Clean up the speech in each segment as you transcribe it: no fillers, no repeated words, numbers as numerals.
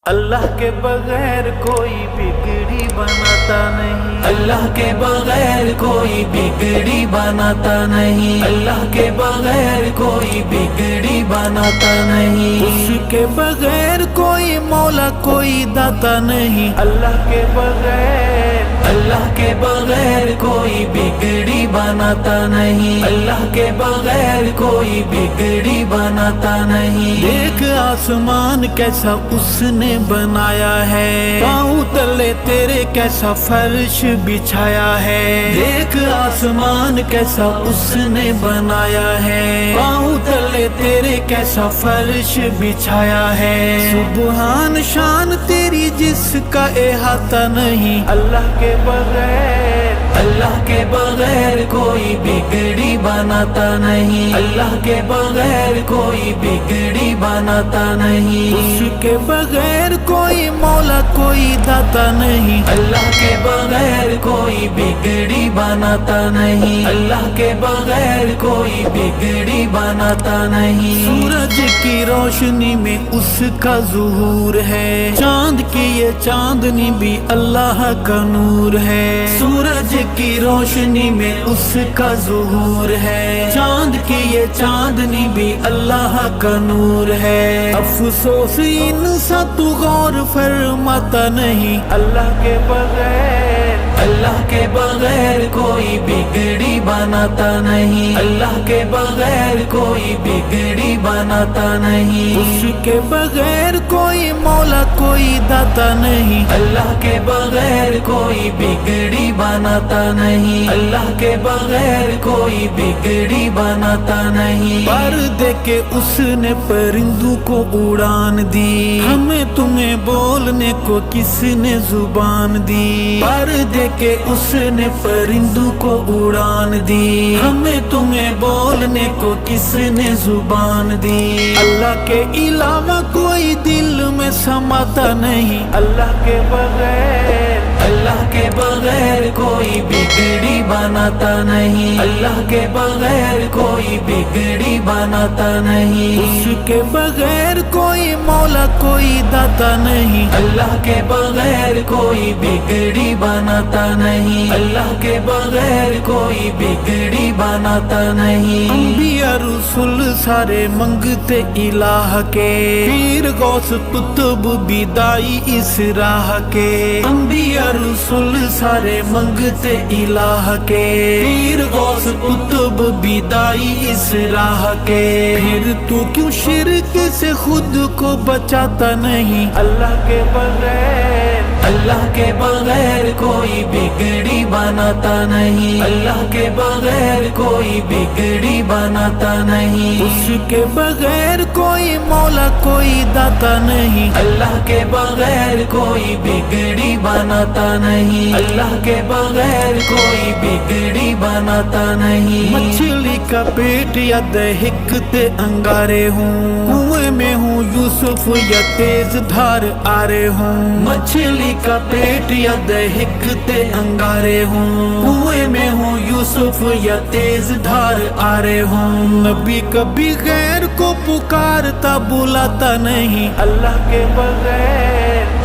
اللہ کے بغیر کوئی بگڑی بناتا نہیں، اللہ کے بغیر کوئی بگڑی بناتا نہیں، اللہ کے بغیر کوئی بگڑی بناتا نہیں، اس کے بغیر کوئی مولا کوئی داتا نہیں، اللہ کے بغیر اللہ کے بغیر کوئی بگڑی بناتا نہیں، اللہ کے بغیر کوئی بگڑی بناتا نہیں۔ دیکھ آسمان کیسا اس نے بنایا ہے، پاؤں تلے تیرے کیسا فرش بچھایا ہے۔ دیکھ آسمان کیسا اس نے بنایا ہے، پاؤں تلے تیرے کیسا فرش بچھایا ہے۔ سبحان شان تیری جس کا احاطہ نہیں، اللہ کے بغیر اللہ کے بغیر کوئی بگڑی بناتا نہیں، اللہ کے بغیر کوئی بگڑی بناتا نہیں، اس کے بغیر کوئی مولا کوئی داتا نہیں، اللہ کے بغیر کوئی بگڑی بناتا نہیں، اللہ کے بغیر کوئی بگڑی بناتا نہیں۔ سورج کی روشنی میں اس کا ظہور ہے، چاند کی یہ چاندنی بھی اللہ کا نور ہے۔ سورج کی روشنی میں اس کا ظہور ہے، چاند کی یہ چاندنی بھی اللہ کا نور ہے۔ افسوس انسان تو غور فرماتا نہیں، اللہ کے بغیر اللہ کے بغیر کوئی بگڑی بناتا نہیں، اللہ کے بغیر کوئی بگڑی بناتا نہیں، اس کے بغیر کوئی مولا کوئی داتا نہیں، اللہ کے بغیر کوئی بگڑی بناتا نہیں، اللہ کے بغیر کوئی بگڑی بناتا نہیں۔ پردے کے اس نے پرندوں کو اڑان دی، ہمیں تمہیں بولنے کو کس نے زبان دی۔ پردے کہ اس نے پرندوں کو اڑان دی، ہمیں تمہیں بولنے کو کس نے زبان دی۔ اللہ کے علاوہ کوئی دل میں سماتا نہیں، اللہ کے بغیر اللہ کے بغیر کوئی بگڑی بناتا نہیں، اللہ کے بغیر کوئی بگڑی بناتا نہیں، اس کے بغیر کوئی مولا کوئی داتا نہیں، اللہ کے بغیر کوئی بگڑی بناتا نہیں، اللہ کے بغیر کوئی بگڑی بناتا نہیں۔ انبیاء رسول سارے منگتے الہ کے، پیر غوث قطب بھی دائی اس راہ کے۔ انبیاء رسول سارے منگتے الہ کے، پیر غوث قطب بھی دائی اس راہ کے۔ پھر تو کیوں شرک سے خود کو بچاتا نہیں، اللہ کے بغیر اللہ کے بغیر کوئی بگڑی بناتا نہیں، اللہ کے بغیر کوئی بگڑی بناتا نہیں، اس کے بغیر کوئی مولا کوئی داتا نہیں، اللہ کے بغیر کوئی بگڑی بناتا نہیں، اللہ کے بغیر کوئی بگڑی بناتا نہیں۔ مچھلی کا پیٹ یا دہکتے انگارے ہوں، کنویں میں ہوں یوسف یا تیز دھار آرے ہوں۔ مچھلی کا پیٹ یا دہکتے انگارے ہوں، کنویں میں ہوں یوسف یا تیز دھار آرے ہوں۔ نبی کبھی غیر کو پکارتا بلاتا نہیں، اللہ کے بغیر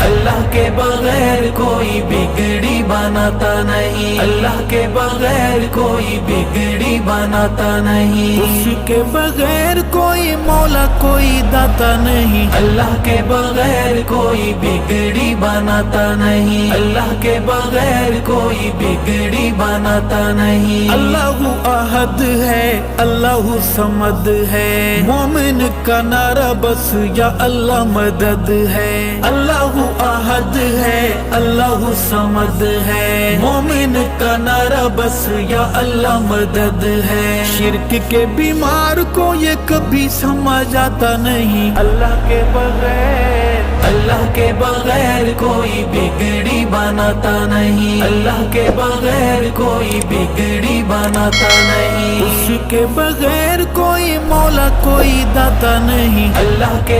اللہ کے بغیر کوئی بگڑی بناتا نہیں، اللہ کے بغیر کوئی بگڑی بناتا نہیں، اس کے بغیر کوئی مولا کوئی داتا نہیں، اللہ کے بغیر کوئی بگڑی بناتا نہیں، اللہ کے بغیر کوئی بگڑی بناتا نہیں۔ اللہ احد ہے، اللہ صمد ہے، مومن کا نعرہ بس یا اللہ مدد ہے۔ اللہ احد ہے، اللہ صمد ہے، مومن کا نعرہ بس یا اللہ مدد ہے۔ شرک کے بیمار کو یہ کبھی سمجھ آتا نہیں، اللہ کے بغیر اللہ کے بغیر کوئی بگڑی بناتا نہیں، اللہ کے بغیر کوئی بگڑی بناتا نہیں، اس کے بغیر کوئی مولا کوئی داتا نہیں، اللہ کے